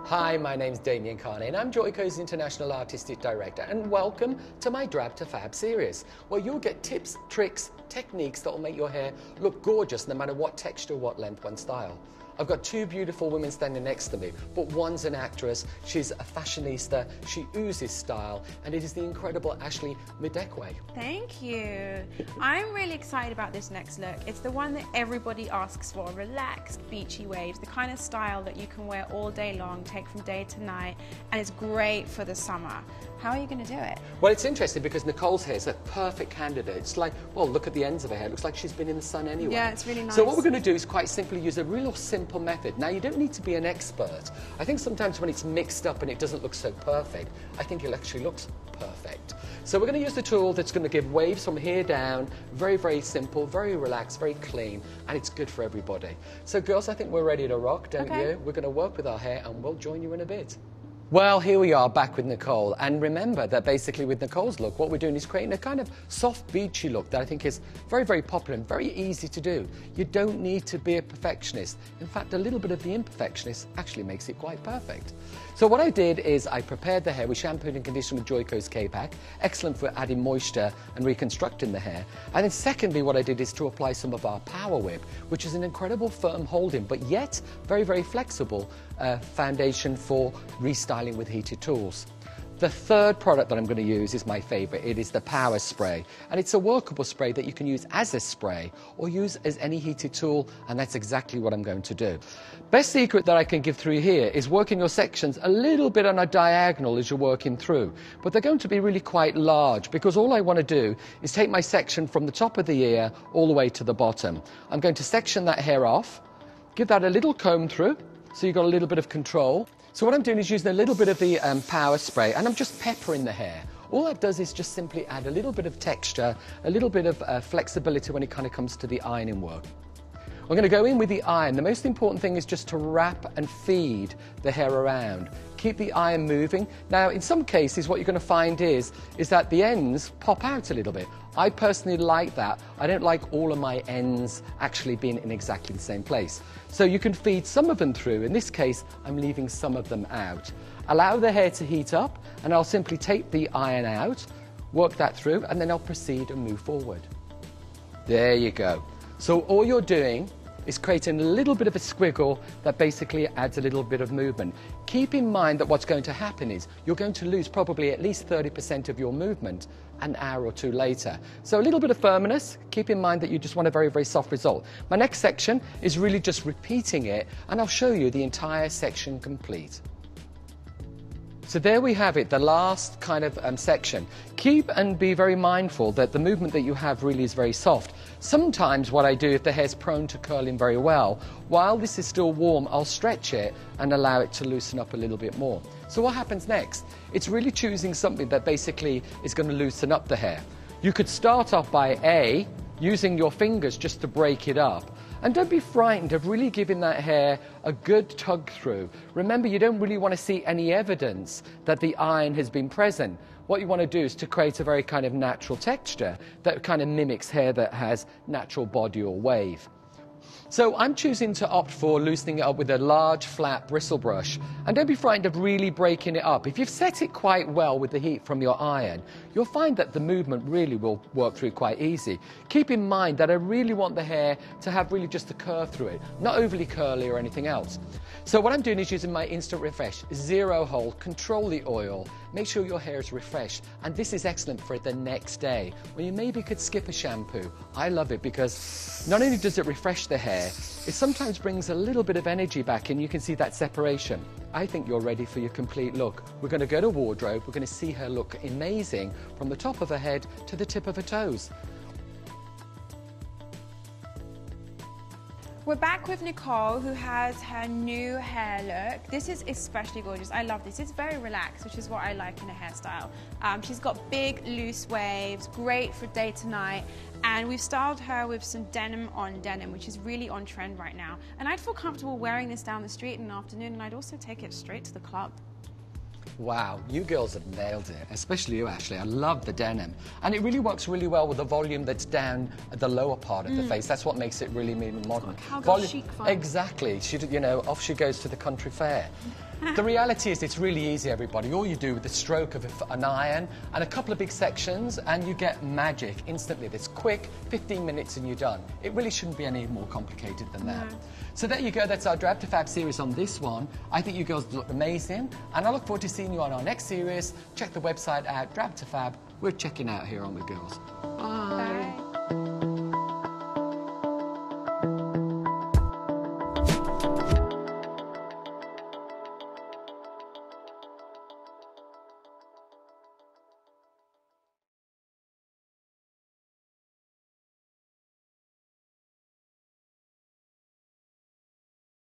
Hi, my name's Damien Carney and I'm Joico's International Artistic Director, and welcome to my Drab to Fab series, where you'll get tips, tricks, techniques that will make your hair look gorgeous no matter what texture, what length, what style. I've got two beautiful women standing next to me, but one's an actress, she's a fashionista, she oozes style, and it is the incredible Ashley Midekwe. Thank you. I'm really excited about this next look. It's the one that everybody asks for, relaxed, beachy waves, the kind of style that you can wear all day long, take from day to night, and it's great for the summer. How are you going to do it? Well, it's interesting because Nicole's hair is a perfect candidate. It's like, well, look at the ends of her hair. It looks like she's been in the sun anyway. Yeah, it's really nice. So what we're going to do is quite simply use a real simple method. Now, you don't need to be an expert. I think sometimes when it's mixed up and it doesn't look so perfect, I think it actually looks perfect. So we're going to use the tool that's going to give waves from here down, very, very simple, very relaxed, very clean, and it's good for everybody. So girls, I think we're ready to rock, don't you? We're going to work with our hair and we'll join you in a bit. Well, here we are back with Nicole, and remember that basically with Nicole's look, what we're doing is creating a kind of soft, beachy look that I think is very, very popular and very easy to do. You don't need to be a perfectionist. In fact, a little bit of the imperfectionist actually makes it quite perfect. So what I did is I prepared the hair. We shampooed and conditioned with Joico's K-Pack, excellent for adding moisture and reconstructing the hair. And then secondly, what I did is to apply some of our Power Whip, which is an incredible firm holding, but yet very, very flexible foundation for restyling with heated tools. The third product that I'm going to use is my favorite. It is the Power Spray, and it's a workable spray that you can use as a spray or use as any heated tool, and that's exactly what I'm going to do. Best secret that I can give through here is working your sections a little bit on a diagonal as you're working through, but they're going to be really quite large because all I want to do is take my section from the top of the ear all the way to the bottom. I'm going to section that hair off, give that a little comb through so you've got a little bit of control. So what I'm doing is using a little bit of the Power Spray, and I'm just peppering the hair. All that does is just simply add a little bit of texture, a little bit of flexibility when it kind of comes to the ironing work. We're going to go in with the iron. The most important thing is just to wrap and feed the hair around. Keep the iron moving. Now, in some cases, what you're going to find is that the ends pop out a little bit. I personally like that. I don't like all of my ends actually being in exactly the same place. So you can feed some of them through. In this case, I'm leaving some of them out. Allow the hair to heat up, and I'll simply take the iron out, work that through, and then I'll proceed and move forward. There you go. So all you're doing is creating a little bit of a squiggle that basically adds a little bit of movement. Keep in mind that what's going to happen is you're going to lose probably at least 30% of your movement an hour or two later. So a little bit of firmness, keep in mind that you just want a very, very soft result. My next section is really just repeating it, and I'll show you the entire section complete. So there we have it, the last kind of section. Keep and be very mindful that the movement that you have really is very soft. Sometimes what I do, if the hair's prone to curling very well, while this is still warm, I'll stretch it and allow it to loosen up a little bit more. So what happens next? It's really choosing something that basically is going to loosen up the hair. You could start off by using your fingers just to break it up. And don't be frightened of really giving that hair a good tug through. Remember, you don't really want to see any evidence that the iron has been present. What you want to do is to create a very kind of natural texture that kind of mimics hair that has natural body or wave. So I'm choosing to opt for loosening it up with a large flat bristle brush, and don't be frightened of really breaking it up. If you've set it quite well with the heat from your iron, you'll find that the movement really will work through quite easy. Keep in mind that I really want the hair to have really just a curve through it, not overly curly or anything else. So what I'm doing is using my Instant Refresh, zero hold, control the oil, make sure your hair is refreshed, and this is excellent for the next day when you maybe could skip a shampoo. I love it because not only does it refresh the hair, it sometimes brings a little bit of energy back, and you can see that separation. I think you're ready for your complete look. We're going to go to wardrobe, we're going to see her look amazing from the top of her head to the tip of her toes. We're back with Nicole, who has her new hair look. This is especially gorgeous. I love this. It's very relaxed, which is what I like in a hairstyle. She's got big, loose waves, great for day to night. And we've styled her with some denim on denim, which is really on trend right now. And I'd feel comfortable wearing this down the street in the afternoon, and I'd also take it straight to the club. Wow, you girls have nailed it, especially you, Ashley. I love the denim. And it really works really well with the volume that's down at the lower part of the face. That's what makes it really modern. Chic vibe. Exactly. She, you know, off she goes to the country fair. The reality is it's really easy, everybody. All you do with the stroke of an iron and a couple of big sections and you get magic instantly. It's quick, 15 minutes and you're done. It really shouldn't be any more complicated than that. So there you go, that's our Drab to Fab series on this one. I think you girls look amazing and I look forward to seeing you on our next series. Check the website out, Drab to Fab. We're checking out here, aren't we, girls? Bye. Bye.